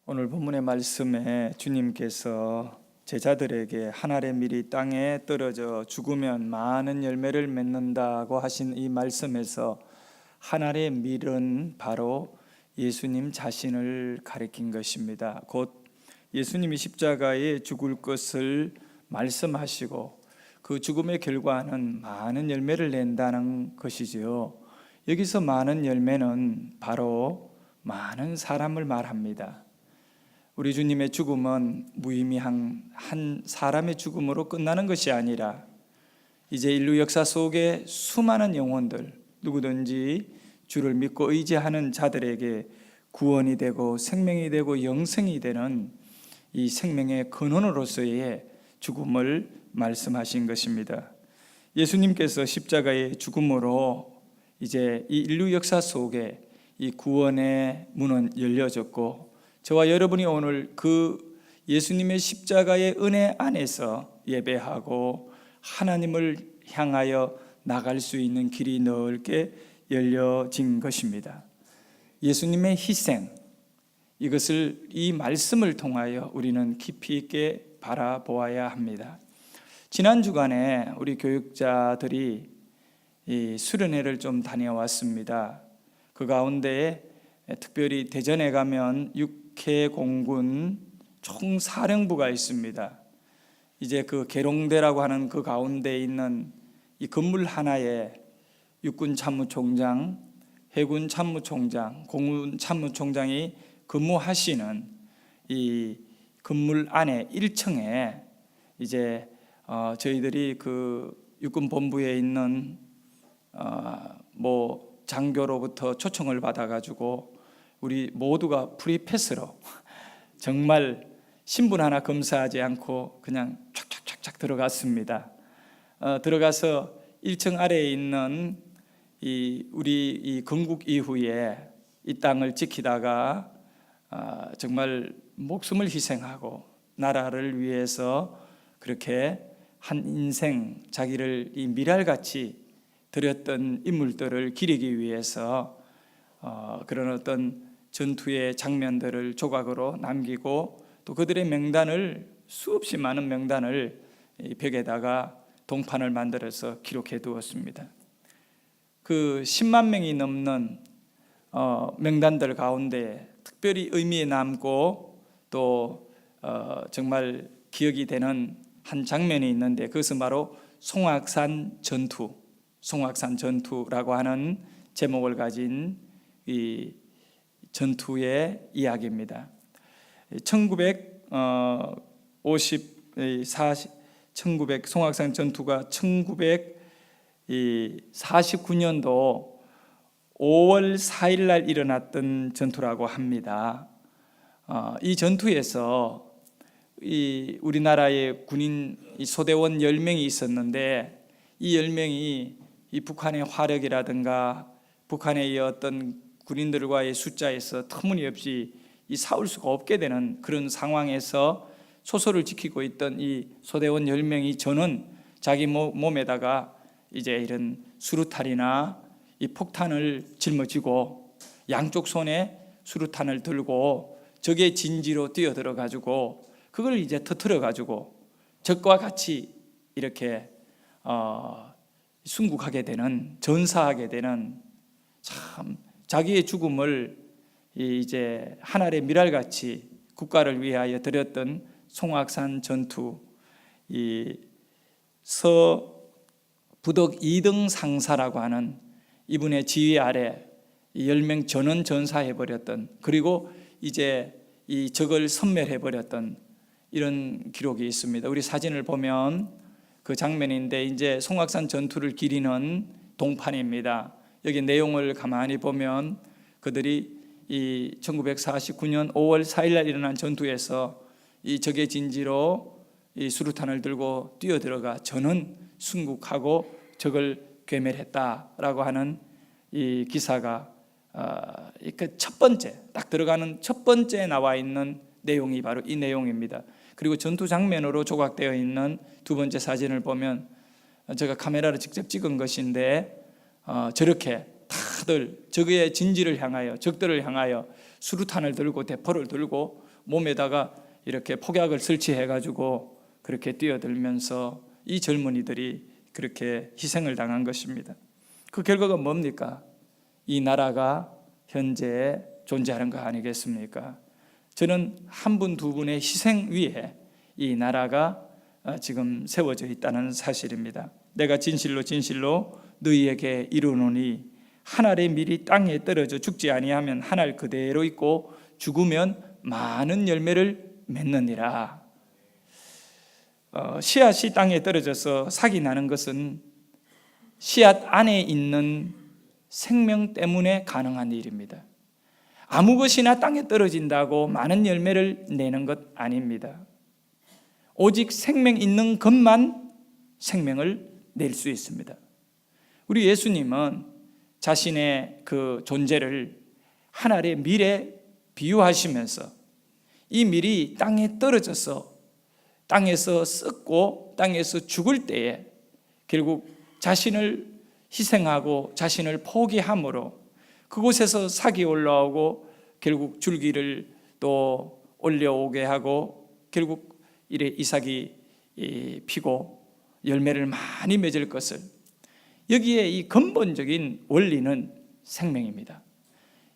오늘 본문의 말씀에 주님께서 제자들에게 한 알의 밀이 땅에 떨어져 죽으면 많은 열매를 맺는다고 하신 이 말씀에서 한 알의 밀은 바로 예수님 자신을 가리킨 것입니다. 곧 예수님이 십자가에 죽을 것을 말씀하시고 그 죽음의 결과는 많은 열매를 낸다는 것이지요. 여기서 많은 열매는 바로 많은 사람을 말합니다. 우리 주님의 죽음은 무의미한 한 사람의 죽음으로 끝나는 것이 아니라 이제 인류 역사 속에 수많은 영혼들, 누구든지 주를 믿고 의지하는 자들에게 구원이 되고 생명이 되고 영생이 되는 이 생명의 근원으로서의 죽음을 말씀하신 것입니다. 예수님께서 십자가의 죽음으로 이제 이 인류 역사 속에 이 구원의 문은 열려졌고, 저와 여러분이 오늘 그 예수님의 십자가의 은혜 안에서 예배하고 하나님을 향하여 나갈 수 있는 길이 넓게 열려진 것입니다. 예수님의 희생, 이것을 이 말씀을 통하여 우리는 깊이 있게 바라보아야 합니다. 지난 주간에 우리 교육자들이 이 수련회를 좀 다녀왔습니다. 그 가운데에 특별히 대전에 가면 육해공군 총사령부가 있습니다. 이제 그 계룡대라고 하는 그 가운데 있는 이 건물 하나에 육군 참모총장, 해군 참모총장, 공군 참모총장이 근무하시는 이 건물 안에 1층에 이제 저희들이 그 육군 본부에 있는 장교로부터 초청을 받아가지고 우리 모두가 프리패스로 정말 신분 하나 검사하지 않고 그냥 촥촥촥촥 들어갔습니다. 들어가서 1층 아래에 있는 우리 이 건국 이후에 이 땅을 지키다가 정말 목숨을 희생하고 나라를 위해서 그렇게 한 인생 자기를 이 미랄같이 드렸던 인물들을 기리기 위해서 그런 어떤 전투의 장면들을 조각으로 남기고 또 그들의 명단을 수없이 많은 명단을 벽에다가 동판을 만들어서 기록해 두었습니다. 그 10만 명이 넘는 명단들 가운데 특별히 의미에 남고 또 정말 기억이 되는 한 장면이 있는데 그것은 바로 송악산 전투라고 하는 제목을 가진 이 전투의 이야기입니다. 1940 송악산 전투가 1949년도 5월 4일 날 일어났던 전투라고 합니다. 이 전투에서 우리나라의 군인 소대원 10명이 있었는데 이 10명이 이 북한의 화력이라든가 북한의 어떤 군인들과의 숫자에서 터무니없이 싸울 수가 없게 되는 그런 상황에서 소설을 지키고 있던 이 소대원 10명이 저는 자기 몸에다가 이제 이런 수류탄이나 이 폭탄을 짊어지고 양쪽 손에 수류탄을 들고 적의 진지로 뛰어들어 가지고 그걸 이제 터뜨려 가지고 적과 같이 이렇게 순국하게 되는, 전사하게 되는, 참 자기의 죽음을 이제 한 알의 밀알같이 국가를 위하여 드렸던 송악산 전투, 이 서부덕 2등 상사라고 하는 이분의 지휘 아래 10명 전원 전사해버렸던, 그리고 이제 이 적을 섬멸해버렸던 이런 기록이 있습니다. 우리 사진을 보면 그 장면인데 이제 송악산 전투를 기리는 동판입니다. 여기 내용을 가만히 보면 그들이 이 1949년 5월 4일 날 일어난 전투에서 이 적의 진지로 이 수류탄을 들고 뛰어들어가 저는 순국하고 적을 괴멸했다라고 하는 이 기사가 그 첫 번째 딱 들어가는 첫 번째 나와 있는 내용이 바로 이 내용입니다. 그리고 전투 장면으로 조각되어 있는 두 번째 사진을 보면 제가 카메라로 직접 찍은 것인데 저렇게 다들 적의 진지를 향하여, 적들을 향하여 수류탄을 들고 대포를 들고 몸에다가 이렇게 폭약을 설치해가지고 그렇게 뛰어들면서 이 젊은이들이 그렇게 희생을 당한 것입니다. 그 결과가 뭡니까? 이 나라가 현재 존재하는 거 아니겠습니까? 저는 한 분, 두 분의 희생 위에 이 나라가 지금 세워져 있다는 사실입니다. 내가 진실로 진실로 너희에게 이르노니 한 알의 밀이 땅에 떨어져 죽지 아니하면 한 알 그대로 있고 죽으면 많은 열매를 맺느니라. 씨앗이 땅에 떨어져서 삭이 나는 것은 씨앗 안에 있는 생명 때문에 가능한 일입니다. 아무 것이나 땅에 떨어진다고 많은 열매를 내는 것 아닙니다. 오직 생명 있는 것만 생명을 낼 수 있습니다. 우리 예수님은 자신의 그 존재를 한 알의 밀에 비유하시면서 이 밀이 땅에 떨어져서 땅에서 썩고 땅에서 죽을 때에 결국 자신을 희생하고 자신을 포기함으로 그곳에서 삭이 올라오고 결국 줄기를 또 올려오게 하고 결국 이래 이삭이 피고 열매를 많이 맺을 것을, 여기에 이 근본적인 원리는 생명입니다.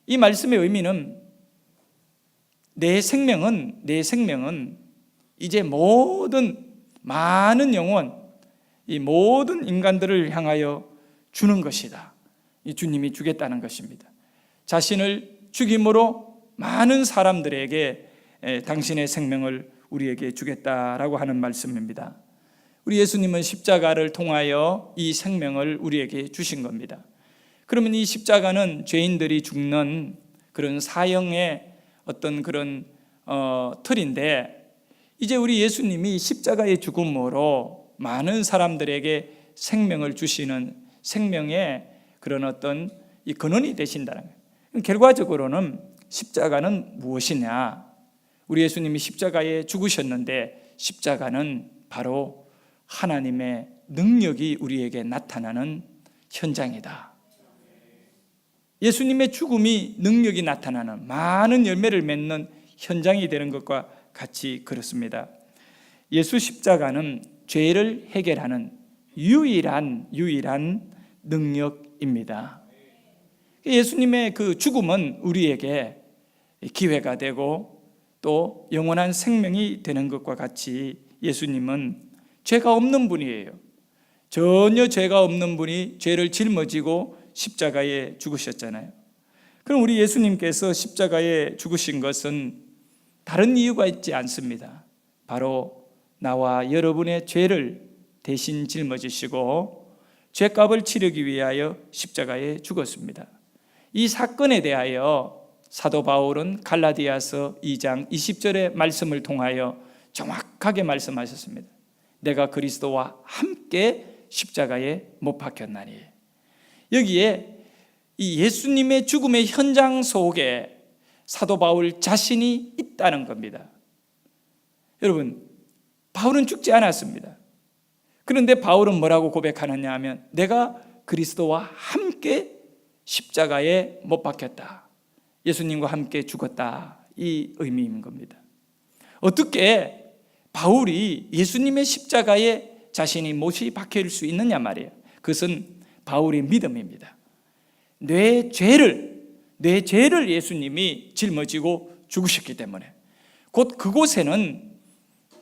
이 말씀의 의미는 내 생명은 이제 많은 영혼, 이 모든 인간들을 향하여 주는 것이다. 이 주님이 주겠다는 것입니다. 자신을 죽임으로 많은 사람들에게 당신의 생명을 우리에게 주겠다라고 하는 말씀입니다. 우리 예수님은 십자가를 통하여 이 생명을 우리에게 주신 겁니다. 그러면 이 십자가는 죄인들이 죽는 그런 사형의 어떤 그런 틀인데, 이제 우리 예수님이 십자가의 죽음으로 많은 사람들에게 생명을 주시는 생명의 그런 어떤 이 근원이 되신다는 거예요. 결과적으로는 십자가는 무엇이냐? 우리 예수님이 십자가에 죽으셨는데 십자가는 바로 하나님의 능력이 우리에게 나타나는 현장이다. 예수님의 죽음이 능력이 나타나는 많은 열매를 맺는 현장이 되는 것과 같이 그렇습니다. 예수 십자가는 죄를 해결하는 유일한 능력입니다. 예수님의 그 죽음은 우리에게 기회가 되고 또 영원한 생명이 되는 것과 같이 예수님은 죄가 없는 분이에요. 전혀 죄가 없는 분이 죄를 짊어지고 십자가에 죽으셨잖아요. 그럼 우리 예수님께서 십자가에 죽으신 것은 다른 이유가 있지 않습니다. 바로 나와 여러분의 죄를 대신 짊어지시고 죄값을 치르기 위하여 십자가에 죽었습니다. 이 사건에 대하여 사도 바울은 갈라디아서 2장 20절의 말씀을 통하여 정확하게 말씀하셨습니다. 내가 그리스도와 함께 십자가에 못 박혔나니. 여기에 이 예수님의 죽음의 현장 속에 사도 바울 자신이 있다는 겁니다. 여러분, 바울은 죽지 않았습니다. 그런데 바울은 뭐라고 고백하느냐 하면 내가 그리스도와 함께 십자가에 못 박혔다. 예수님과 함께 죽었다. 이 의미인 겁니다. 어떻게 바울이 예수님의 십자가에 자신이 못이 박힐 수 있느냐 말이에요. 그것은 바울의 믿음입니다. 내 죄를 예수님이 짊어지고 죽으셨기 때문에 곧 그곳에는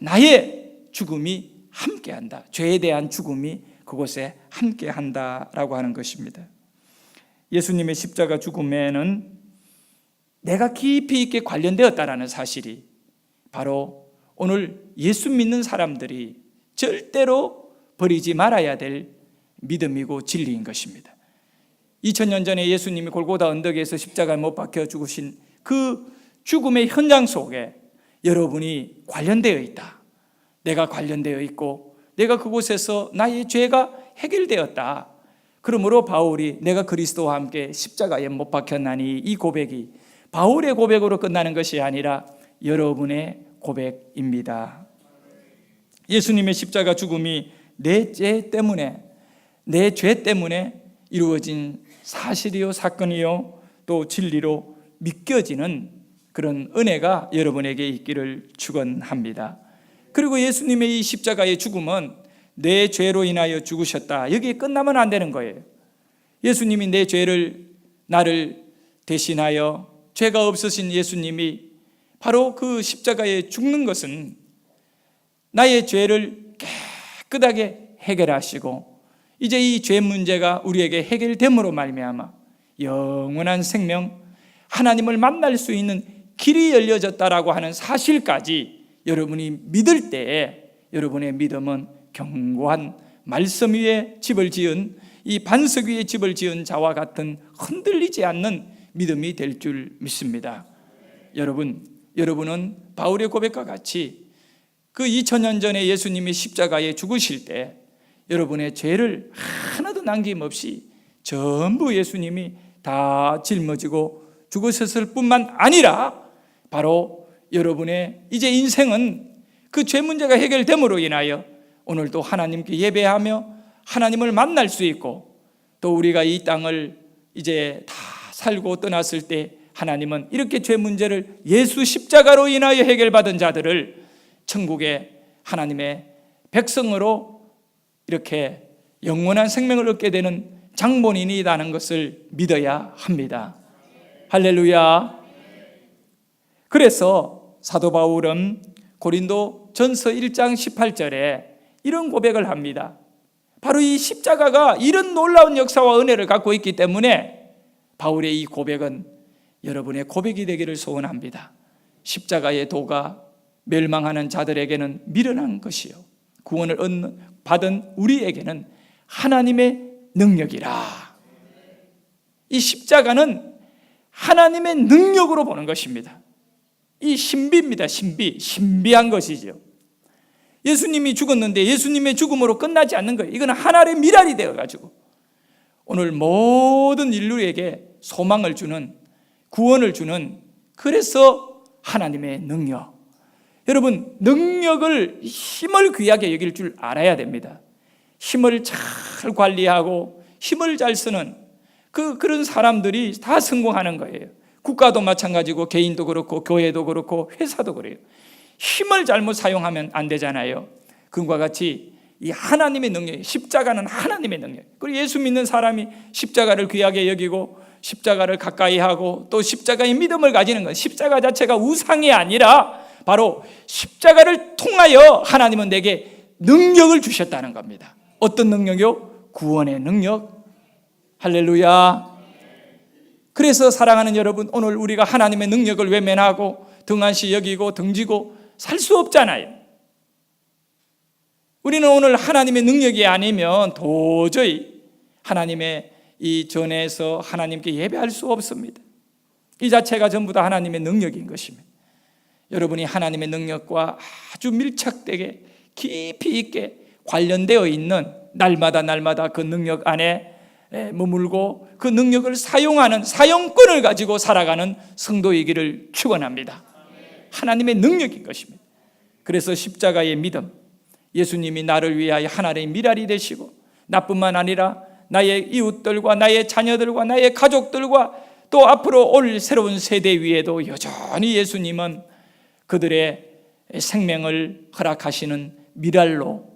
나의 죽음이 함께한다. 죄에 대한 죽음이 그곳에 함께한다라고 하는 것입니다. 예수님의 십자가 죽음에는 내가 깊이 있게 관련되었다라는 사실이 바로 오늘 예수 믿는 사람들이 절대로 버리지 말아야 될 믿음이고 진리인 것입니다. 2000년 전에 예수님이 골고다 언덕에서 십자가에 못 박혀 죽으신 그 죽음의 현장 속에 여러분이 관련되어 있다. 내가 관련되어 있고 내가 그곳에서 나의 죄가 해결되었다. 그러므로 바울이 내가 그리스도와 함께 십자가에 못 박혔나니 이 고백이 바울의 고백으로 끝나는 것이 아니라 여러분의 고백입니다. 예수님의 십자가 죽음이 내 죄 때문에, 내 죄 때문에 이루어진 사실이요 사건이요 또 진리로 믿겨지는 그런 은혜가 여러분에게 있기를 축원합니다. 그리고 예수님의 이 십자가의 죽음은 내 죄로 인하여 죽으셨다, 여기에 끝나면 안 되는 거예요. 예수님이 내 죄를, 나를 대신하여, 죄가 없으신 예수님이 바로 그 십자가에 죽는 것은 나의 죄를 깨끗하게 해결하시고, 이제 이 죄 문제가 우리에게 해결됨으로 말미암아 영원한 생명, 하나님을 만날 수 있는 길이 열려졌다라고 하는 사실까지 여러분이 믿을 때에 여러분의 믿음은 견고한 말씀 위에 집을 지은, 이 반석 위에 집을 지은 자와 같은 흔들리지 않는 믿음이 될 줄 믿습니다. 여러분은 바울의 고백과 같이 그 2000년 전에 예수님이 십자가에 죽으실 때 여러분의 죄를 하나도 남김없이 전부 예수님이 다 짊어지고 죽으셨을 뿐만 아니라, 바로 여러분의 이제 인생은 그 죄 문제가 해결됨으로 인하여 오늘도 하나님께 예배하며 하나님을 만날 수 있고, 또 우리가 이 땅을 이제 다 살고 떠났을 때 하나님은 이렇게 죄 문제를 예수 십자가로 인하여 해결받은 자들을 천국의 하나님의 백성으로 이렇게 영원한 생명을 얻게 되는 장본인이라는 것을 믿어야 합니다. 할렐루야. 그래서 사도 바울은 고린도 전서 1장 18절에 이런 고백을 합니다. 바로 이 십자가가 이런 놀라운 역사와 은혜를 갖고 있기 때문에 바울의 이 고백은 여러분의 고백이 되기를 소원합니다. 십자가의 도가 멸망하는 자들에게는 미련한 것이요, 구원을 받은 우리에게는 하나님의 능력이라. 이 십자가는 하나님의 능력으로 보는 것입니다. 이 신비입니다. 신비한 것이죠. 예수님이 죽었는데 예수님의 죽음으로 끝나지 않는 거예요. 이건 하나의 미랄이 되어가지고 오늘 모든 인류에게 소망을 주는, 구원을 주는, 그래서 하나님의 능력. 여러분, 능력을, 힘을 귀하게 여길 줄 알아야 됩니다. 힘을 잘 관리하고 힘을 잘 쓰는 그런 사람들이 다 성공하는 거예요. 국가도 마찬가지고 개인도 그렇고 교회도 그렇고 회사도 그래요. 힘을 잘못 사용하면 안 되잖아요. 그와 같이 이 하나님의 능력, 십자가는 하나님의 능력. 그리고 예수 믿는 사람이 십자가를 귀하게 여기고 십자가를 가까이 하고 또 십자가의 믿음을 가지는 것, 십자가 자체가 우상이 아니라 바로 십자가를 통하여 하나님은 내게 능력을 주셨다는 겁니다. 어떤 능력이요? 구원의 능력. 할렐루야. 그래서 사랑하는 여러분, 오늘 우리가 하나님의 능력을 외면하고 등한시 여기고 등지고 살 수 없잖아요. 우리는 오늘 하나님의 능력이 아니면 도저히 하나님의 이 전에서 하나님께 예배할 수 없습니다. 이 자체가 전부 다 하나님의 능력인 것입니다. 여러분이 하나님의 능력과 아주 밀착되게 깊이 있게 관련되어 있는, 날마다 그 능력 안에 머물고 그 능력을 사용하는, 사용권을 가지고 살아가는 성도이기를 축원합니다. 하나님의 능력인 것입니다. 그래서 십자가의 믿음, 예수님이 나를 위하여 하나의 미랄이 되시고 나뿐만 아니라 나의 이웃들과 나의 자녀들과 나의 가족들과 또 앞으로 올 새로운 세대 위에도 여전히 예수님은 그들의 생명을 허락하시는 미랄로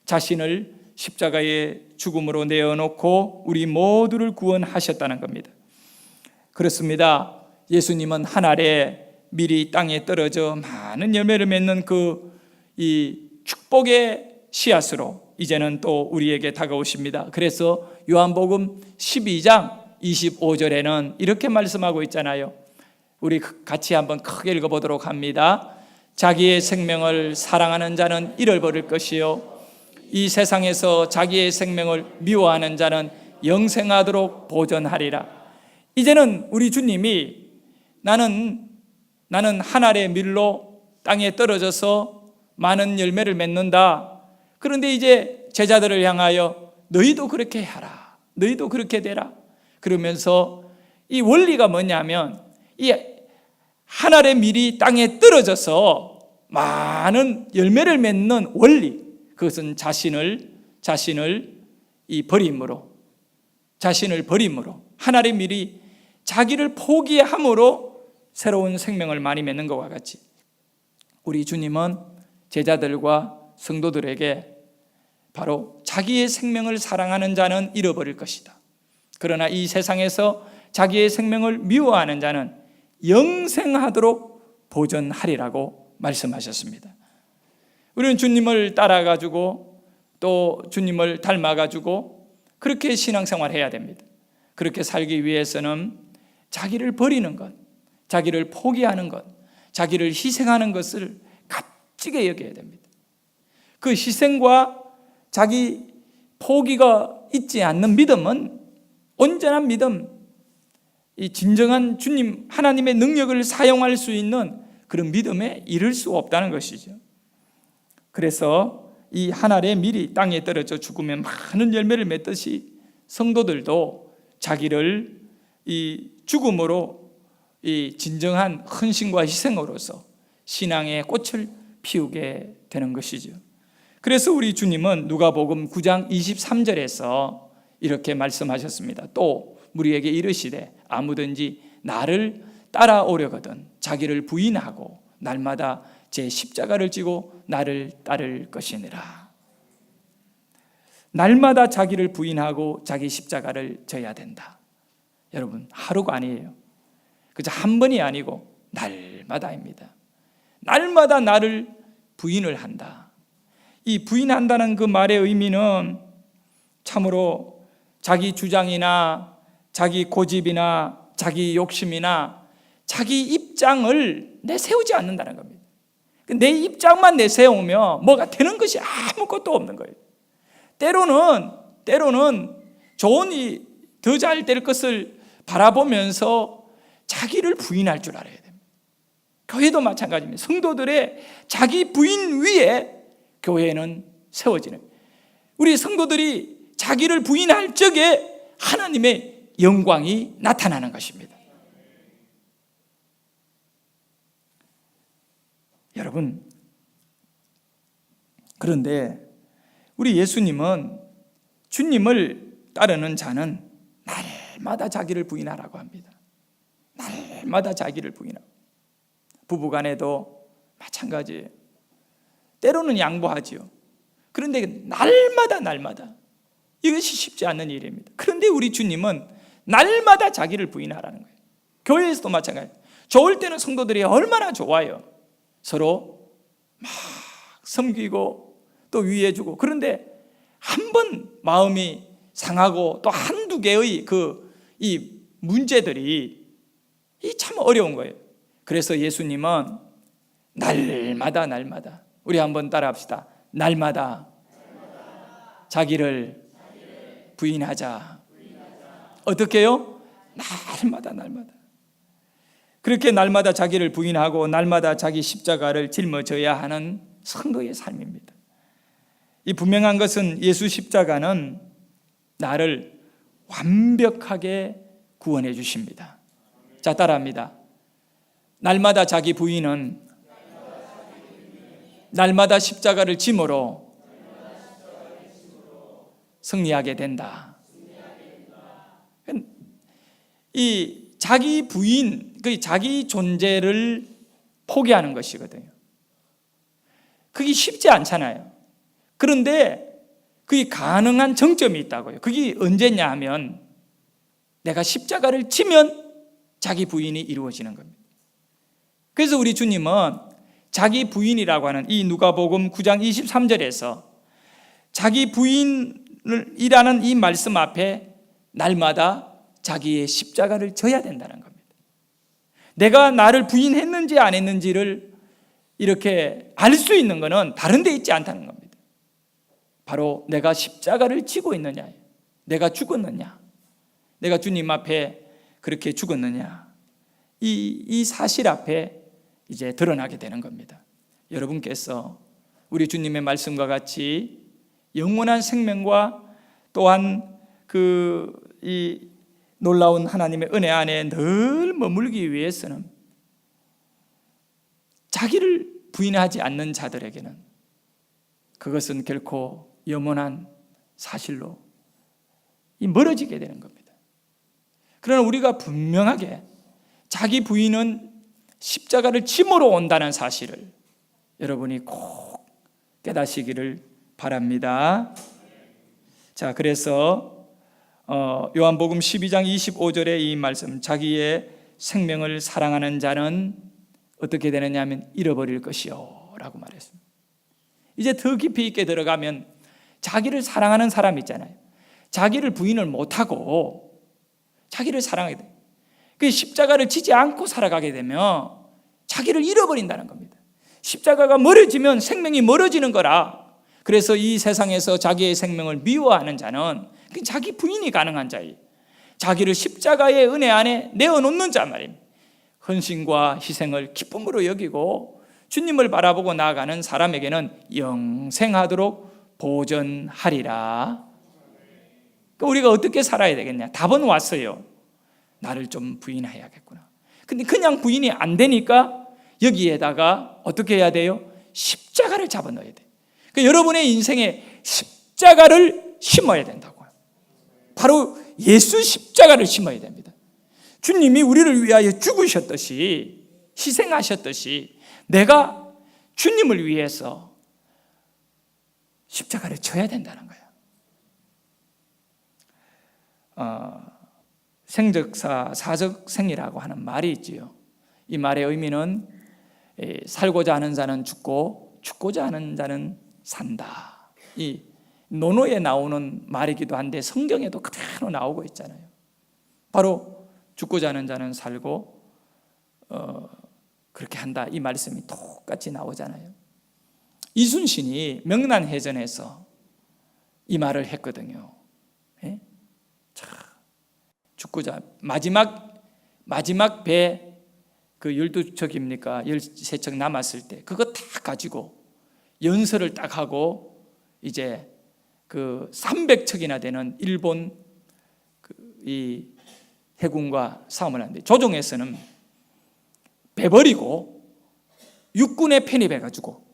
자신을 십자가의 죽음으로 내어놓고 우리 모두를 구원하셨다는 겁니다. 그렇습니다. 예수님은 한 알에 미리 땅에 떨어져 많은 열매를 맺는 이 축복의 씨앗으로 이제는 또 우리에게 다가오십니다. 그래서 요한복음 12장 25절에는 이렇게 말씀하고 있잖아요. 우리 같이 한번 크게 읽어보도록 합니다. 자기의 생명을 사랑하는 자는 잃어버릴 것이요, 이 세상에서 자기의 생명을 미워하는 자는 영생하도록 보존하리라. 이제는 우리 주님이 나는 한 알의 밀로 땅에 떨어져서 많은 열매를 맺는다. 그런데 이제 제자들을 향하여 너희도 그렇게 하라, 너희도 그렇게 되라. 그러면서 이 원리가 뭐냐면, 이 한 알의 밀이 땅에 떨어져서 많은 열매를 맺는 원리, 그것은 자신을 버림으로 한 알의 밀이 자기를 포기함으로 새로운 생명을 많이 맺는 것과 같이 우리 주님은 제자들과 성도들에게 바로 자기의 생명을 사랑하는 자는 잃어버릴 것이다. 그러나 이 세상에서 자기의 생명을 미워하는 자는 영생하도록 보존하리라고 말씀하셨습니다. 우리는 주님을 따라가지고 또 주님을 닮아가지고 그렇게 신앙생활 해야 됩니다. 그렇게 살기 위해서는 자기를 버리는 것, 자기를 포기하는 것, 자기를 희생하는 것을 값지게 여겨야 됩니다. 그 희생과 자기 포기가 있지 않는 믿음은 온전한 믿음, 이 진정한 주님 하나님의 능력을 사용할 수 있는 그런 믿음에 이를 수 없다는 것이죠. 그래서 이 한 알의 밀이 땅에 떨어져 죽으면 많은 열매를 맺듯이 성도들도 자기를 이 죽음으로 이 진정한 헌신과 희생으로서 신앙의 꽃을 피우게 되는 것이죠. 그래서 우리 주님은 누가복음 9장 23절에서 이렇게 말씀하셨습니다. 또 우리에게 이르시되 아무든지 나를 따라오려거든 자기를 부인하고 날마다 제 십자가를 지고 나를 따를 것이니라. 날마다 자기를 부인하고 자기 십자가를 져야 된다. 여러분, 하루가 아니에요. 그저 한 번이 아니고 날마다입니다. 날마다 나를 부인을 한다. 이 부인한다는 그 말의 의미는 참으로 자기 주장이나 자기 고집이나 자기 욕심이나 자기 입장을 내세우지 않는다는 겁니다. 내 입장만 내세우면 뭐가 되는 것이 아무것도 없는 거예요. 때로는 좋은 더 잘 될 것을 바라보면서 자기를 부인할 줄 알아야 됩니다. 교회도 마찬가지입니다. 성도들의 자기 부인 위에 교회는 세워지는, 우리 성도들이 자기를 부인할 적에 하나님의 영광이 나타나는 것입니다. 여러분, 그런데 우리 예수님은 주님을 따르는 자는 날마다 자기를 부인하라고 합니다. 날마다 자기를 부인하고, 부부간에도 마찬가지예요. 때로는 양보하지요. 그런데 날마다 이것이 쉽지 않는 일입니다. 그런데 우리 주님은 날마다 자기를 부인하라는 거예요. 교회에서도 마찬가지예요. 좋을 때는 성도들이 얼마나 좋아요. 서로 막 섬기고 또 위해주고. 그런데 한 번 마음이 상하고 또 한두 개의 이 문제들이 참 어려운 거예요. 그래서 예수님은 날마다 우리 한번 따라합시다. 날마다 자기를 부인하자. 어떻게 해요? 날마다 그렇게 날마다 자기를 부인하고 날마다 자기 십자가를 짊어져야 하는 성도의 삶입니다. 이 분명한 것은 예수 십자가는 나를 완벽하게 구원해 주십니다. 자, 따라합니다. 날마다 자기 부인은 날마다 십자가를 짐으로 승리하게 된다. 이 자기 부인, 그 자기 존재를 포기하는 것이거든요. 그게 쉽지 않잖아요. 그런데 그게 가능한 정점이 있다고요. 그게 언제냐 하면 내가 십자가를 지면 자기 부인이 이루어지는 겁니다. 그래서 우리 주님은 자기 부인이라고 하는 이 누가복음 9장 23절에서 자기 부인이라는 이 말씀 앞에 날마다 자기의 십자가를 져야 된다는 겁니다. 내가 나를 부인했는지 안 했는지를 이렇게 알 수 있는 것은 다른 데 있지 않다는 겁니다. 바로 내가 십자가를 지고 있느냐, 내가 죽었느냐, 내가 주님 앞에 그렇게 죽었느냐, 이 사실 앞에 이제 드러나게 되는 겁니다. 여러분께서 우리 주님의 말씀과 같이 영원한 생명과 또한 이 놀라운 하나님의 은혜 안에 늘 머물기 위해서는 자기를 부인하지 않는 자들에게는 그것은 결코 영원한 사실로 멀어지게 되는 겁니다. 그러나 우리가 분명하게 자기 부인은 십자가를 짐으로 온다는 사실을 여러분이 꼭 깨닫시기를 바랍니다. 자, 그래서 요한복음 12장 25절의 이 말씀, 자기의 생명을 사랑하는 자는 어떻게 되느냐 하면 잃어버릴 것이요 라고 말했습니다. 이제 더 깊이 있게 들어가면 자기를 사랑하는 사람 있잖아요. 자기를 부인을 못하고 자기를 사랑하게 돼요. 그 십자가를 지지 않고 살아가게 되면 자기를 잃어버린다는 겁니다. 십자가가 멀어지면 생명이 멀어지는 거라. 그래서 이 세상에서 자기의 생명을 미워하는 자는 자기 부인이 가능한 자예요. 자기를 십자가의 은혜 안에 내어놓는 자 말입니다. 헌신과 희생을 기쁨으로 여기고 주님을 바라보고 나아가는 사람에게는 영생하도록 보전하리라. 그러니까 우리가 어떻게 살아야 되겠냐? 답은 왔어요. 나를 좀 부인해야겠구나. 근데 그냥 부인이 안 되니까 여기에다가 어떻게 해야 돼요? 십자가를 잡아 넣어야 돼요. 그러니까 여러분의 인생에 십자가를 심어야 된다고요. 바로 예수 십자가를 심어야 됩니다. 주님이 우리를 위하여 죽으셨듯이, 희생하셨듯이 내가 주님을 위해서 십자가를 져야 된다는 거예요. 생적사 사적생이라고 하는 말이 있지요. 이 말의 의미는 살고자 하는 자는 죽고 죽고자 하는 자는 산다. 이 논어에 나오는 말이기도 한데 성경에도 그대로 나오고 있잖아요. 바로 죽고자 하는 자는 살고 그렇게 한다. 이 말씀이 똑같이 나오잖아요. 이순신이 명란해전에서 이 말을 했거든요. 예? 자, 죽고자 마지막 배 그 12척입니까? 13척 남았을 때 그거 다 가지고 연설을 딱 하고 이제 그 300척이나 되는 일본 이 해군과 싸움을 하는데 조정에서는 배 버리고 육군에 편입해가지고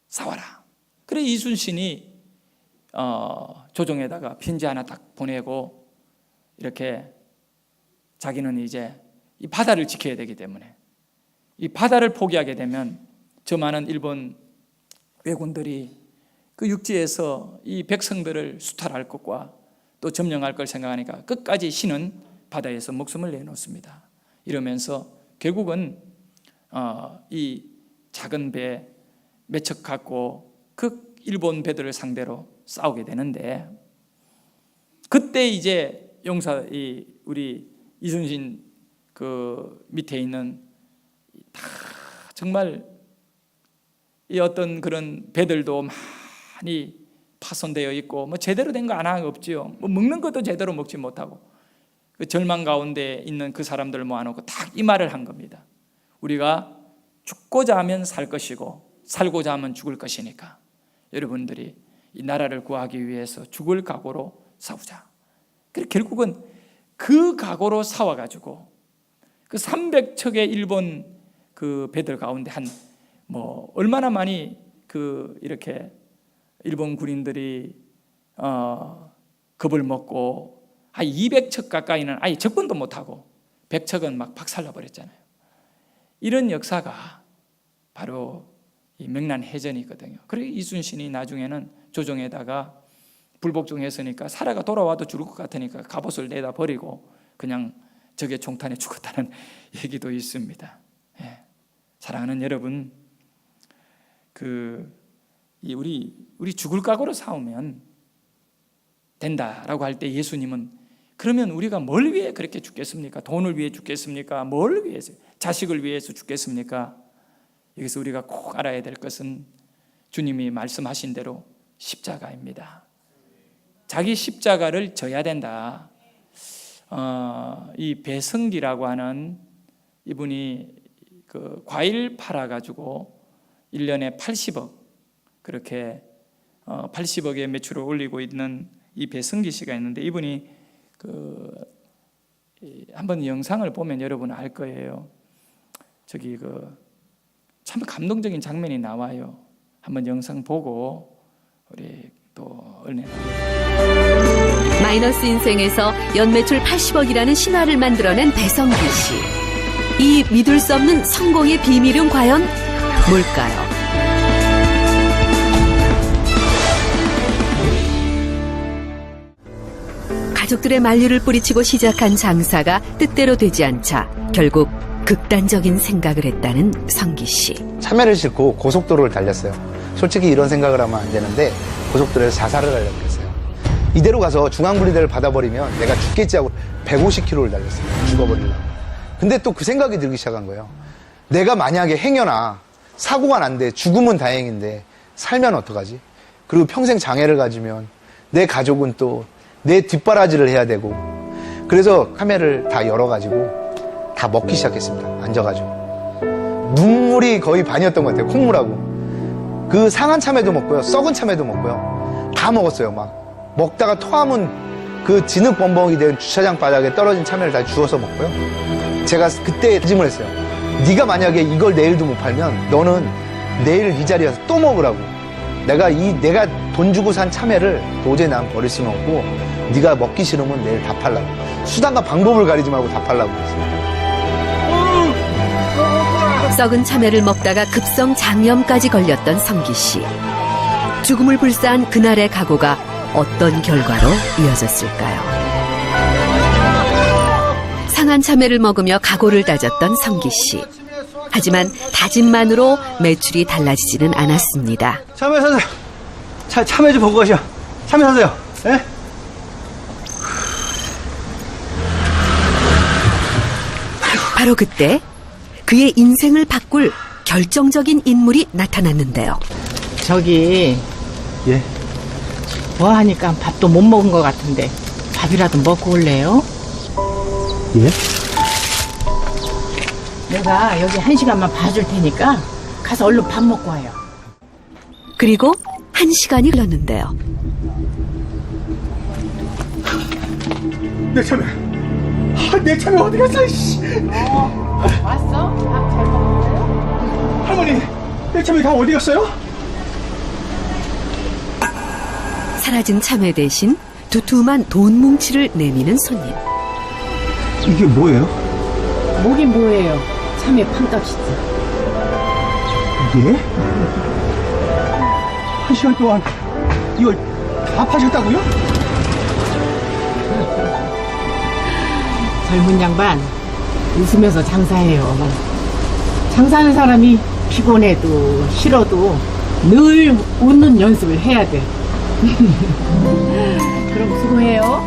싸워라. 그래 이순신이 조정에다가 편지 하나 딱 보내고 이렇게 자기는 이제 이 바다를 지켜야 되기 때문에 이 바다를 포기하게 되면 저 많은 일본 왜군들이 그 육지에서 이 백성들을 수탈할 것과 또 점령할 걸 생각하니까 끝까지 신은 바다에서 목숨을 내놓습니다. 이러면서 결국은 이 작은 배 몇 척 갖고 그 일본 배들을 상대로 싸우게 되는데 그때 이제 우리 이순신 그 밑에 있는 다 정말 이 어떤 그런 배들도 많이 파손되어 있고 뭐 제대로 된 거 하나 없지요. 뭐 먹는 것도 제대로 먹지 못하고 그 절망 가운데 있는 그 사람들을 모아놓고 딱 이 말을 한 겁니다. 우리가 죽고자 하면 살 것이고 살고자 하면 죽을 것이니까 여러분들이 이 나라를 구하기 위해서 죽을 각오로 싸우자. 그래서 결국은 그 각오로 싸워가지고 그 300척의 일본 그 배들 가운데 한 뭐 얼마나 많이 그 이렇게 일본 군인들이 겁을 먹고 한 200척 가까이는 아예 접근도 못하고 100척은 막 박살나 버렸잖아요. 이런 역사가 바로 이 명란해전이거든요. 그리고 이순신이 나중에는 조정에다가 불복종했으니까 살아가 돌아와도 죽을 것 같으니까 갑옷을 내다 버리고 그냥 적의 총탄에 죽었다는 얘기도 있습니다. 예. 사랑하는 여러분, 우리 죽을 각오로 싸우면 된다라고 할 때 예수님은 그러면 우리가 뭘 위해 그렇게 죽겠습니까? 돈을 위해 죽겠습니까? 뭘 위해서? 자식을 위해서 죽겠습니까? 여기서 우리가 꼭 알아야 될 것은 주님이 말씀하신 대로 십자가입니다. 자기 십자가를 져야 된다. 이 배성기라고 하는 이분이 그 과일 팔아가지고 1년에 80억 그렇게 80억의 매출을 올리고 있는 이 배성기 씨가 있는데 이분이 한번 영상을 보면 여러분 알 거예요. 저기 참 감동적인 장면이 나와요. 한번 영상 보고 우리 또 은혜 마이너스 인생에서 연매출 80억이라는 신화를 만들어낸 배성기 씨. 이 믿을 수 없는 성공의 비밀은 과연 뭘까요? 가족들의 만류를 뿌리치고 시작한 장사가 뜻대로 되지 않자 결국 극단적인 생각을 했다는 성기 씨. 참외를 싣고 고속도로를 달렸어요. 솔직히 이런 생각을 하면 안 되는데 고속도로에서 자살을 하려고 했어요. 이대로 가서 중앙분리대를 받아버리면 내가 죽겠지 하고 150km를 달렸어요. 죽어버리려고. 근데 또 그 생각이 들기 시작한 거예요. 내가 만약에 행여나 사고가 난데 죽으면 다행인데 살면 어떡하지? 그리고 평생 장애를 가지면 내 가족은 또 내 뒷바라지를 해야 되고. 그래서 참외를 다 열어가지고 다 먹기 시작했습니다. 앉아가지고. 눈물이 거의 반이었던 것 같아요. 콩물하고. 그 상한 참외도 먹고요. 썩은 참외도 먹고요. 다 먹었어요. 막 먹다가 토하면 그 진흙 범벅이 된 주차장 바닥에 떨어진 참외를 다 주워서 먹고요. 제가 그때 다짐을 했어요. 네가 만약에 이걸 내일도 못 팔면 너는 내일 이 자리에서 또 먹으라고. 내가 돈 주고 산 참외를 도저히 난 버릴 수는 없고 네가 먹기 싫으면 내일 다 팔라고. 수단과 방법을 가리지 말고 다 팔라고 그랬어요. 썩은 참외를 먹다가 급성 장염까지 걸렸던 성기 씨. 죽음을 불사한 그날의 각오가 어떤 결과로 이어졌을까요? 상한 참외를 먹으며 각오를 다졌던 성기 씨. 하지만 다짐만으로 매출이 달라지지는 않았습니다. 참외 사세요. 참외 좀 보고 가시오. 참외 사세요. 예? 바로 그때 그의 인생을 바꿀 결정적인 인물이 나타났는데요. 저기 예. 뭐 하니까 밥도 못 먹은 것 같은데 밥이라도 먹고 올래요? 예? 내가 여기 1시간만 봐줄 테니까 가서 얼른 밥 먹고 와요. 그리고 1시간이 흘렀는데요. 내 참외. 내 참외 어디 갔어? 씨. 왔어? 밥 잘 먹었어요? 할머니, 내 참외 다 어디 갔어요? 사라진 참외 대신 두툼한 돈 뭉치를 내미는 손님. 이게 뭐예요? 뭐긴 뭐예요? 참외 판값이지. 예? 1시간 동안 이걸 다 파셨다고요? 젊은 양반 웃으면서 장사해요. 장사하는 사람이 피곤해도 싫어도 늘 웃는 연습을 해야 돼. 그럼 수고해요.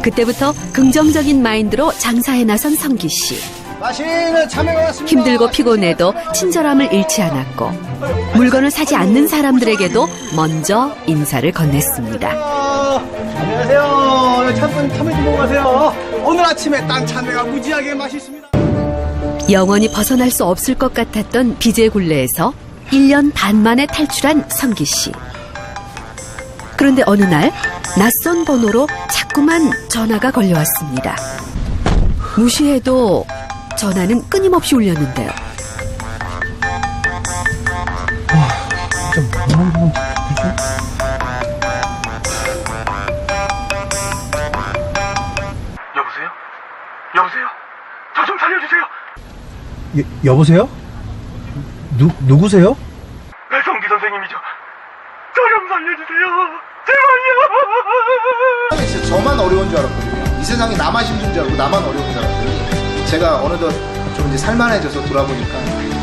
그때부터 긍정적인 마인드로 장사에 나선 성기 씨. 맛있는 참외가 왔습니다. 힘들고 피곤해도 친절함을 잃지 않았고 물건을 사지 않는 사람들에게도 먼저 인사를 건넸습니다. 안녕하세요. 참외 좀 먹고 가세요. 오늘 아침에 딴 참외가 무지하게 맛있습니다. 영원히 벗어날 수 없을 것 같았던 빚의 굴레에서 1년 반 만에 탈출한 성기 씨. 그런데 어느 날 낯선 번호로 자꾸만 전화가 걸려왔습니다. 무시해도 전화는 끊임없이 울렸는데요. 여보세요? 여보세요? 저 좀 살려주세요. 여보세요? 누구세요? 배성기 선생님이죠. 저 좀 살려주세요. 제발요. 진짜 저만 어려운 줄 알았거든요. 이 세상에 나만 힘든 줄 알고 나만 어려운 줄 알았더니 제가 어느덧 좀 이제 살만해져서 돌아보니까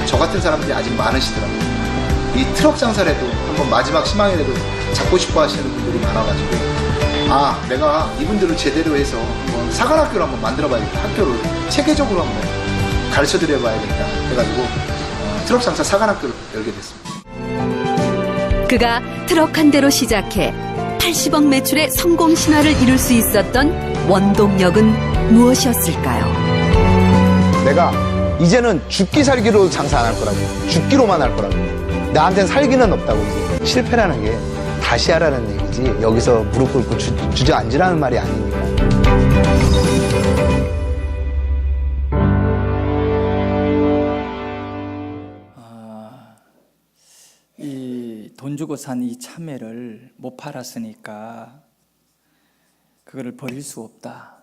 저 같은 사람들이 아직 많으시더라고요. 이 트럭 장사라도 한번 마지막 희망이라도 잡고 싶어 하시는 분들이 많아가지고 아 내가 이분들을 제대로 해서 한번 사관학교를 한번 만들어봐야겠다. 학교를 체계적으로 한번 가르쳐드려봐야겠다 해가지고 트럭 장사 사관학교를 열게 됐습니다. 그가 트럭 한 대로 시작해 80억 매출의 성공 신화를 이룰 수 있었던 원동력은 무엇이었을까요? 내가 이제는 죽기 살기로 장사 안 할 거라고. 죽기로만 할 거라고. 나한테는 살기는 없다고. 이제 실패라는 게 다시 하라는 얘기지 여기서 무릎 꿇고 주저앉으라는 말이 아니니까. 이 돈 주고 산 이 참외를 못 팔았으니까 그거를 버릴 수 없다.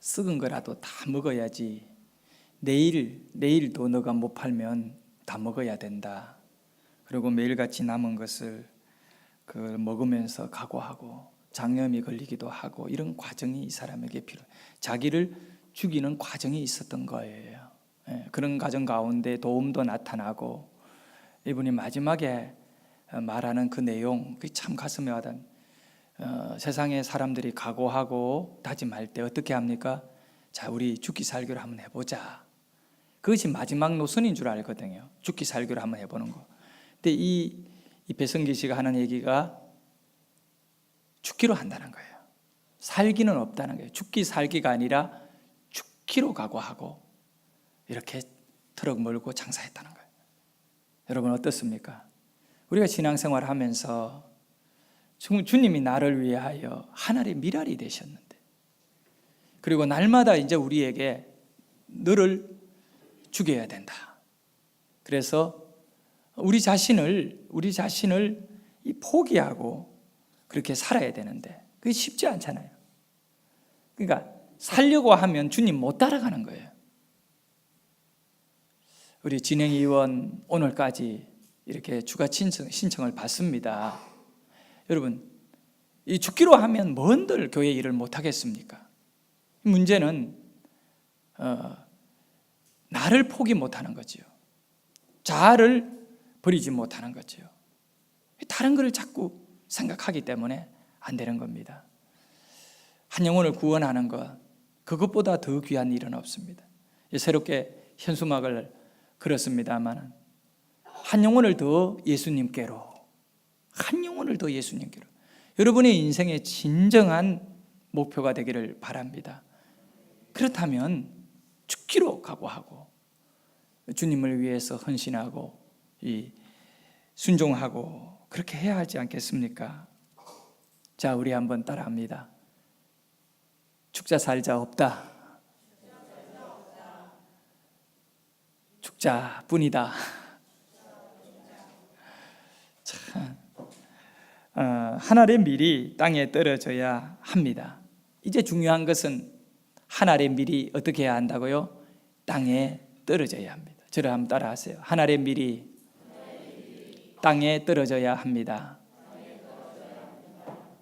썩은 거라도 다 먹어야지. 내일도 너가 못 팔면 다 먹어야 된다. 그리고 매일같이 남은 것을 그걸 먹으면서 각오하고 장염이 걸리기도 하고 이런 과정이 이 사람에게 필요해요. 자기를 죽이는 과정이 있었던 거예요. 그런 과정 가운데 도움도 나타나고 이분이 마지막에 말하는 그 내용, 그게 참 가슴에 와닿는. 세상에 사람들이 각오하고 다짐할 때 어떻게 합니까? 자, 우리 죽기 살기로 한번 해보자. 그것이 마지막 노선인 줄 알거든요. 죽기 살기로 한번 해보는 거. 근데 이 배성기 씨가 하는 얘기가 죽기로 한다는 거예요. 살기는 없다는 거예요. 죽기 살기가 아니라 죽기로 각오하고 이렇게 트럭 몰고 장사했다는 거예요. 여러분 어떻습니까? 우리가 신앙생활 하면서 주님이 나를 위하여 하늘의 미랄이 되셨는데, 그리고 날마다 이제 우리에게 너를 죽여야 된다. 그래서 우리 자신을 포기하고 그렇게 살아야 되는데 그게 쉽지 않잖아요. 그러니까 살려고 하면 주님 못 따라가는 거예요. 우리 진행위원 오늘까지 이렇게 추가 신청을 받습니다. 여러분, 이 죽기로 하면 뭔들 교회 일을 못 하겠습니까? 문제는 나를 포기 못하는 거지요. 자아를 버리지 못하는 거지요. 다른 것을 자꾸 생각하기 때문에 안 되는 겁니다. 한 영혼을 구원하는 것, 그것보다 더 귀한 일은 없습니다. 새롭게 현수막을 걸었습니다만 한 영혼을 더 예수님께로, 한 영혼을 더 예수님께로, 여러분의 인생의 진정한 목표가 되기를 바랍니다. 그렇다면 죽기로 각오하고 주님을 위해서 헌신하고 순종하고 그렇게 해야 하지 않겠습니까? 자, 우리 한번 따라합니다. 죽자 살자 없다. 죽자뿐이다. 참, 한 알의 밀이 땅에 떨어져야 합니다. 이제 중요한 것은 한 알의 밀이 어떻게 해야 한다고요? 땅에 떨어져야 합니다. 저를 한번 따라하세요. 한 알의 밀이 땅에 떨어져야 합니다.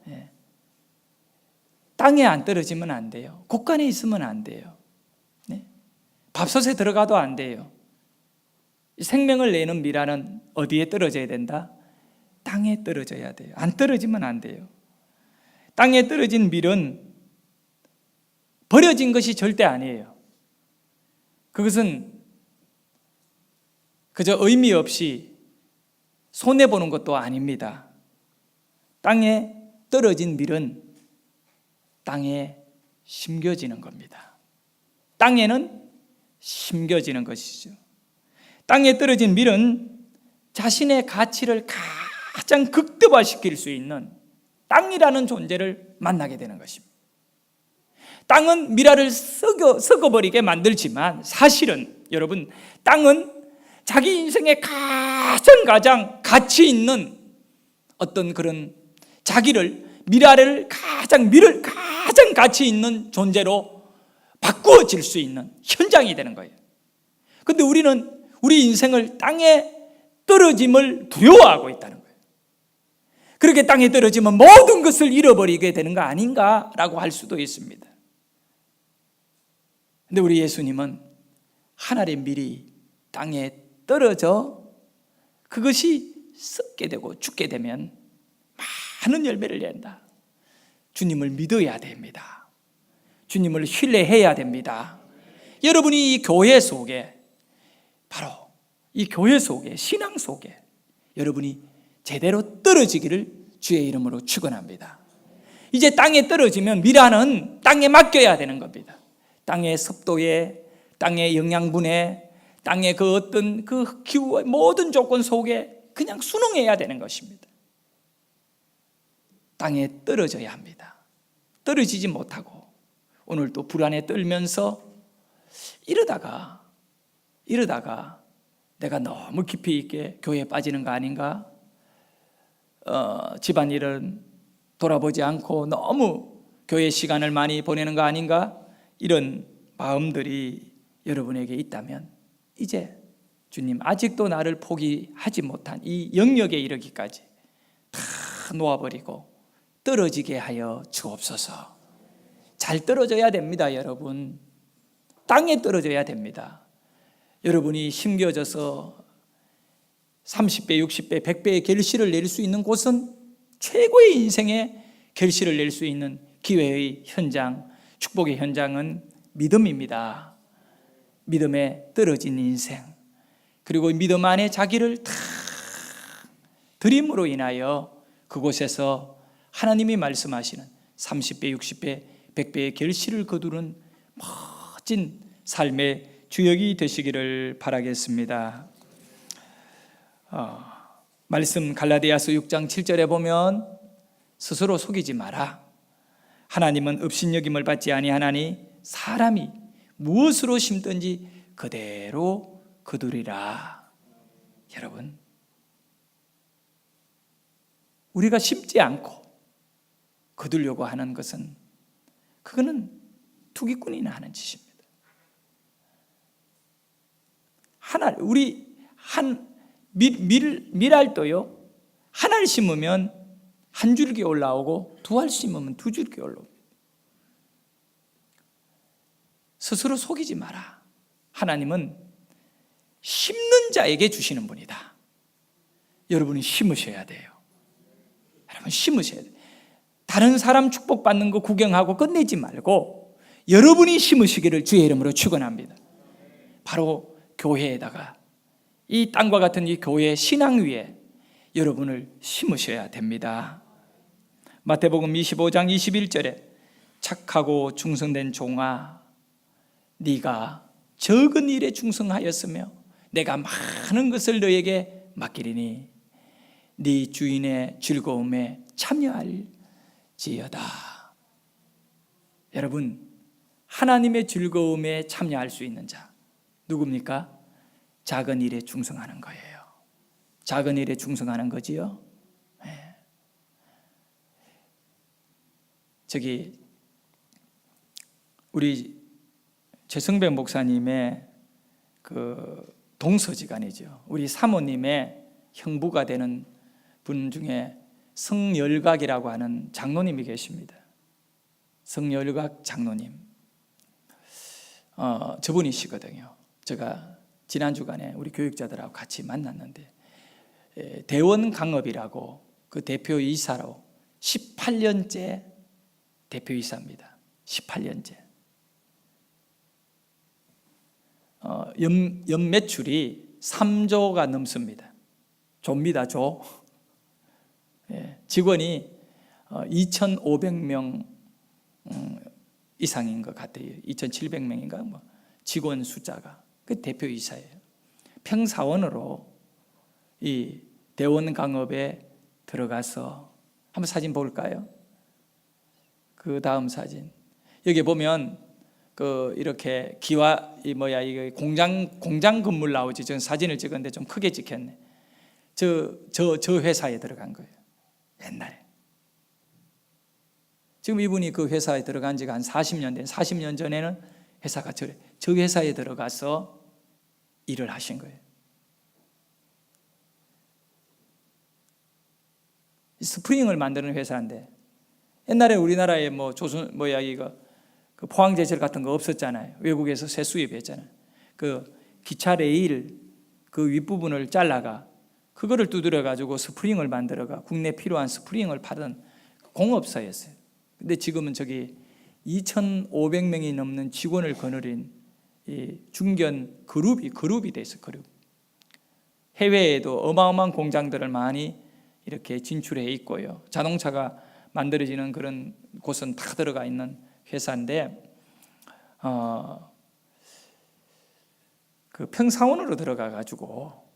예. 땅에 안 떨어지면 안 돼요. 곳간에 있으면 안 돼요. 네? 밥솥에 들어가도 안 돼요. 생명을 내는 밀알은 어디에 떨어져야 된다? 땅에 떨어져야 돼요. 안 떨어지면 안 돼요. 땅에 떨어진 밀은 버려진 것이 절대 아니에요. 그것은 그저 의미 없이 손해보는 것도 아닙니다. 땅에 떨어진 밀은 땅에 심겨지는 겁니다. 땅에는 심겨지는 것이죠. 땅에 떨어진 밀은 자신의 가치를 가장 극대화시킬 수 있는 땅이라는 존재를 만나게 되는 것입니다. 땅은 밀알을 썩어버리게 만들지만 사실은 여러분, 땅은 자기 인생에 가장 가치 있는 어떤 그런 자기를 밀을 가장 가치 있는 존재로 바꾸어질 수 있는 현장이 되는 거예요. 그런데 우리는 우리 인생을 땅에 떨어짐을 두려워하고 있다는 거예요. 그렇게 땅에 떨어지면 모든 것을 잃어버리게 되는 거 아닌가라고 할 수도 있습니다. 그런데 우리 예수님은 한 알의 밀이 땅에 떨어져 그것이 썩게 되고 죽게 되면 많은 열매를 낸다. 주님을 믿어야 됩니다. 주님을 신뢰해야 됩니다. 여러분이 이 교회 속에, 바로 이 교회 속에, 신앙 속에 여러분이 제대로 떨어지기를 주의 이름으로 축원합니다. 이제 땅에 떨어지면 밀알은 땅에 맡겨야 되는 겁니다. 땅의 습도에, 땅의 영양분에, 땅의 그 어떤 그 기후의 모든 조건 속에 그냥 순응해야 되는 것입니다. 땅에 떨어져야 합니다. 떨어지지 못하고 오늘 또 불안에 떨면서 이러다가 내가 너무 깊이 있게 교회에 빠지는 거 아닌가? 집안일은 돌아보지 않고 너무 교회 시간을 많이 보내는 거 아닌가? 이런 마음들이 여러분에게 있다면 이제 주님 아직도 나를 포기하지 못한 이 영역에 이르기까지 다 놓아버리고 떨어지게 하여 주옵소서. 잘 떨어져야 됩니다, 여러분. 땅에 떨어져야 됩니다. 여러분이 힘겨져서 30배, 60배, 100배의 결실을 낼 수 있는 곳은 최고의 인생의 결실을 낼 수 있는 기회의 현장, 축복의 현장은 믿음입니다. 믿음에 떨어진 인생, 그리고 믿음 안에 자기를 다 드림으로 인하여 그곳에서 하나님이 말씀하시는 30배, 60배, 100배의 결실을 거두는 멋진 삶의 주역이 되시기를 바라겠습니다. 말씀 갈라디아서 6장 7절에 보면 스스로 속이지 마라. 하나님은 업신여김을 받지 아니하나니 사람이 무엇으로 심든지 그대로 거두리라. 여러분, 우리가 심지 않고 거두려고 하는 것은 그거는 투기꾼이나 하는 짓입니다. 우리 밀알도요, 한 알 심으면 한 줄기 올라오고 두 알 심으면 두 줄기 올라옵니다. 스스로 속이지 마라. 하나님은 심는 자에게 주시는 분이다. 여러분이 심으셔야 돼요. 여러분 심으셔야 돼요. 다른 사람 축복받는 거 구경하고 끝내지 말고 여러분이 심으시기를 주의 이름으로 축원합니다. 바로 교회에다가 이 땅과 같은 이 교회 신앙 위에 여러분을 심으셔야 됩니다. 마태복음 25장 21절에 착하고 충성된 종아, 네가 적은 일에 충성하였으며 내가 많은 것을 너에게 맡기리니 네 주인의 즐거움에 참여할지어다. 여러분, 하나님의 즐거움에 참여할 수 있는 자 누굽니까? 작은 일에 충성하는 거예요. 작은 일에 충성하는 거지요. 네. 우리 최성배 목사님의 그 동서지간이죠. 우리 사모님의 형부가 되는 분 중에 성열각이라고 하는 장로님이 계십니다. 성열각 장로님. 저분이시거든요. 제가 지난 주간에 우리 교육자들하고 같이 만났는데 대원강업이라고 그 대표이사로 18년째 대표이사입니다. 18년째. 연 매출이 3조가 넘습니다. 조입니다, 조. 직원이 2,500명 이상인 것 같아요. 2,700명인가 뭐 직원 숫자가. 그 대표이사예요. 평사원으로 이 대원강업에 들어가서 한번 사진 볼까요? 그 다음 사진. 여기 보면 그 이렇게 이게 공장 건물 나오지. 저는 사진을 찍었는데 좀 크게 찍혔네. 저 회사에 들어간 거예요. 옛날에. 지금 이분이 그 회사에 들어간 지가 한 40년 된 40년 전에는 회사가 저 회사에 들어가서 일을 하신 거예요. 스프링을 만드는 회사인데 옛날에 우리나라에 뭐 그 포항제철 같은 거 없었잖아요. 외국에서 새 수입했잖아요. 그 기차 레일 그 윗부분을 잘라가 그거를 두드려 가지고 스프링을 만들어가 국내 필요한 스프링을 파던 공업사였어요. 근데 지금은 2,500명이 넘는 직원을 거느린 이 중견 그룹이 돼 있어요. 그룹. 해외에도 어마어마한 공장들을 많이 이렇게 진출해 있고요. 자동차가 만들어지는 그런 곳은 다 들어가 있는 회사인데 그 평사원으로 들어가 가지고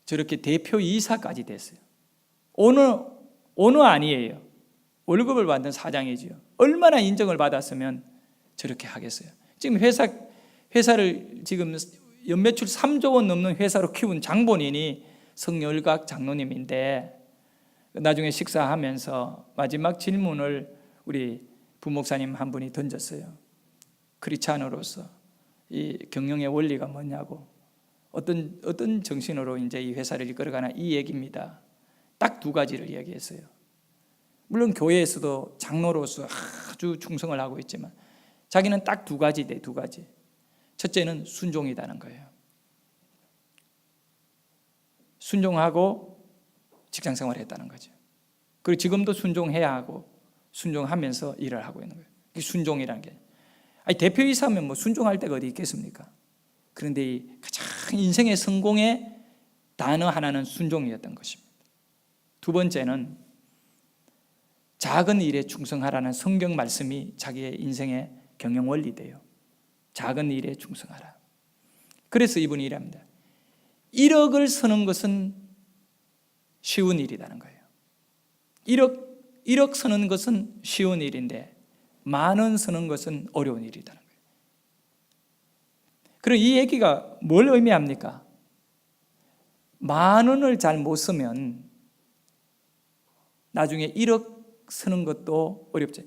저렇게 대표이사까지 됐어요. 어느 아니에요. 월급을 받는 사장이지요. 얼마나 인정을 받았으면 저렇게 하겠어요. 지금 회사를 지금 연매출 3조 원 넘는 회사로 키운 장본인이 성열각 장로님인데 나중에 식사하면서 마지막 질문을 우리 부목사님 한 분이 던졌어요. 크리스찬으로서 이 경영의 원리가 뭐냐고 어떤 정신으로 이제 이 회사를 이끌어가나 이 얘기입니다. 딱 두 가지를 이야기했어요. 물론 교회에서도 장로로서 아주 충성을 하고 있지만 자기는 딱 두 가지대, 두 가지. 첫째는 순종이라는 거예요. 순종하고 직장 생활을 했다는 거죠. 그리고 지금도 순종해야 하고 순종하면서 일을 하고 있는 거예요. 이게 순종이라는 게. 아니, 대표이사면 뭐 순종할 데가 어디 있겠습니까? 그런데 이 가장 인생의 성공의 단어 하나는 순종이었던 것입니다. 두 번째는 작은 일에 충성하라는 성경 말씀이 자기의 인생의 경영 원리돼요. 작은 일에 충성하라. 그래서 이분이 이랍니다. 1억을 쓰는 것은 쉬운 일이라는 거예요. 1억 쓰는 것은 쉬운 일인데 10,000원 쓰는 것은 어려운 일이라는 거예요. 그럼 이 얘기가 뭘 의미합니까? 10,000원을 잘 못 쓰면 나중에 1억 쓰는 것도 어렵죠.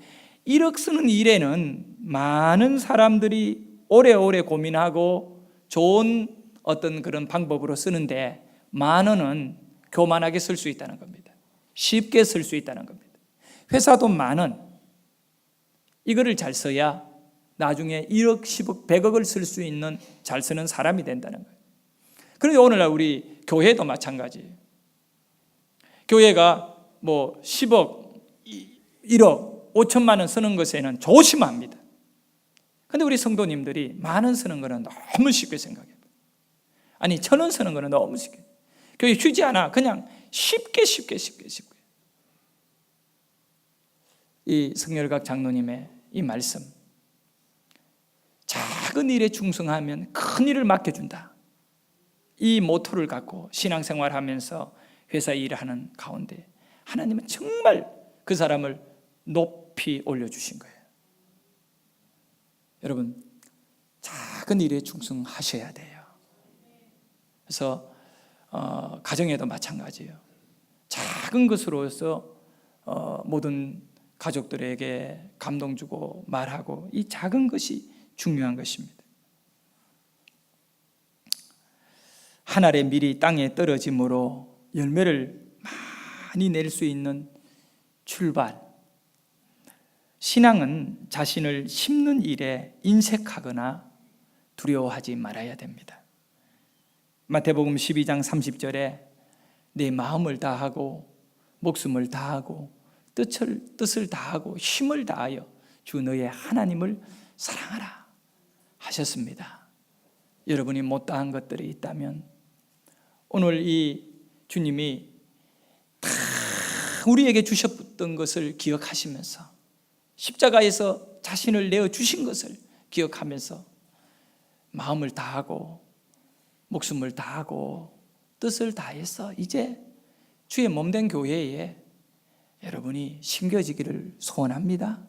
1억 쓰는 일에는 많은 사람들이 오래오래 고민하고 좋은 어떤 그런 방법으로 쓰는데 10,000원은 교만하게 쓸 수 있다는 겁니다. 쉽게 쓸 수 있다는 겁니다. 회사도 10,000원 이거를 잘 써야 나중에 1억, 10억, 100억을 쓸 수 있는 잘 쓰는 사람이 된다는 거예요. 그런데 오늘날 우리 교회도 마찬가지예요. 교회가 뭐 10억, 1억, 5천만 원 쓰는 것에는 조심합니다. 그런데 우리 성도님들이 10,000원 쓰는 거는 너무 쉽게 생각해요. 아니 1,000원 쓰는 거는 너무 쉽게. 교회 휴지 하나 그냥 쉽게. 이 성렬각 장로님의 이 말씀, 작은 일에 충성하면 큰 일을 맡겨준다. 이 모토를 갖고 신앙생활하면서 회사 일을 하는 가운데 하나님은 정말 그 사람을 높이 올려주신 거예요. 여러분, 작은 일에 충성하셔야 돼요. 그래서 가정에도 마찬가지예요. 작은 것으로서 모든 가족들에게 감동 주고 말하고 이 작은 것이 중요한 것입니다. 한 알의 밀이 땅에 떨어짐으로 열매를 많이 낼 수 있는 출발. 신앙은 자신을 심는 일에 인색하거나 두려워하지 말아야 됩니다. 마태복음 12장 30절에 내 마음을 다하고 목숨을 다하고 뜻을 다하고 힘을 다하여 주 너의 하나님을 사랑하라 하셨습니다. 여러분이 못다한 것들이 있다면 오늘 이 주님이 다 우리에게 주셨던 것을 기억하시면서 십자가에서 자신을 내어주신 것을 기억하면서 마음을 다하고 목숨을 다하고 뜻을 다해서 이제 주의 몸된 교회에 여러분이 심겨지기를 소원합니다.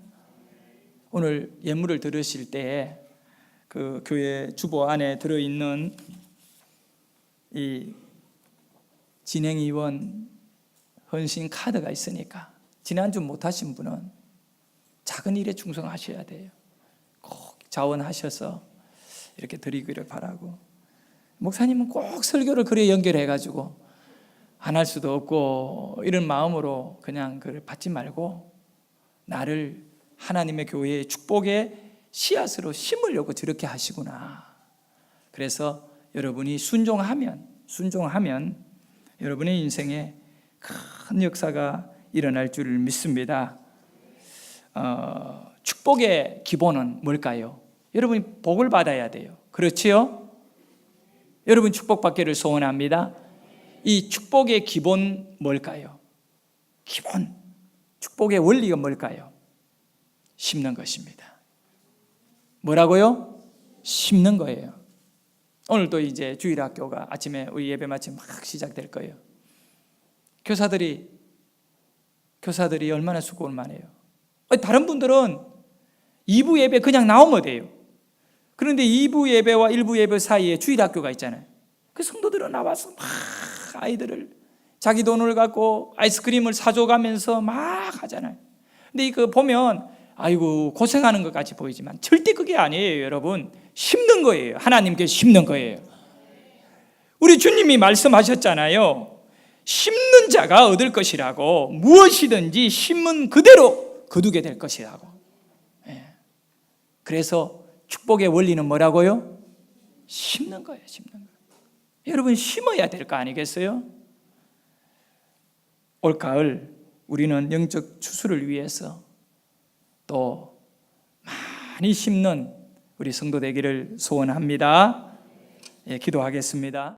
오늘 예물을 드리실 때 그 교회 주보 안에 들어있는 이 진행위원 헌신 카드가 있으니까 지난주 못하신 분은 작은 일에 충성하셔야 돼요. 꼭 자원하셔서 이렇게 드리기를 바라고, 목사님은 꼭 설교를 그래 연결해가지고 안 할 수도 없고 이런 마음으로 그냥 그걸 받지 말고 나를 하나님의 교회의 축복의 씨앗으로 심으려고 저렇게 하시구나. 그래서 여러분이 순종하면 여러분의 인생에 큰 역사가 일어날 줄을 믿습니다. 축복의 기본은 뭘까요? 여러분이 복을 받아야 돼요. 그렇지요? 여러분 축복받기를 소원합니다. 이 축복의 기본 뭘까요? 기본 축복의 원리가 뭘까요? 심는 것입니다. 뭐라고요? 심는 거예요. 오늘도 이제 주일학교가 아침에 우리 예배 마침 막 시작될 거예요. 교사들이 얼마나 수고를 많이 해요. 다른 분들은 2부 예배 그냥 나오면 돼요. 그런데 2부 예배와 1부 예배 사이에 주일학교가 있잖아요. 그 성도들은 나와서 막 아이들을 자기 돈을 갖고 아이스크림을 사줘가면서 막 하잖아요. 근데 이거 보면 아이고 고생하는 것 같이 보이지만 절대 그게 아니에요. 여러분, 심는 거예요. 하나님께 심는 거예요. 우리 주님이 말씀하셨잖아요. 심는 자가 얻을 것이라고, 무엇이든지 심은 그대로 거두게 될 것이라고. 그래서 축복의 원리는 뭐라고요? 심는 거예요. 심는 거예요. 여러분, 심어야 될 거 아니겠어요? 올 가을 우리는 영적 추수를 위해서 또 많이 심는 우리 성도 되기를 소원합니다. 기도하겠습니다.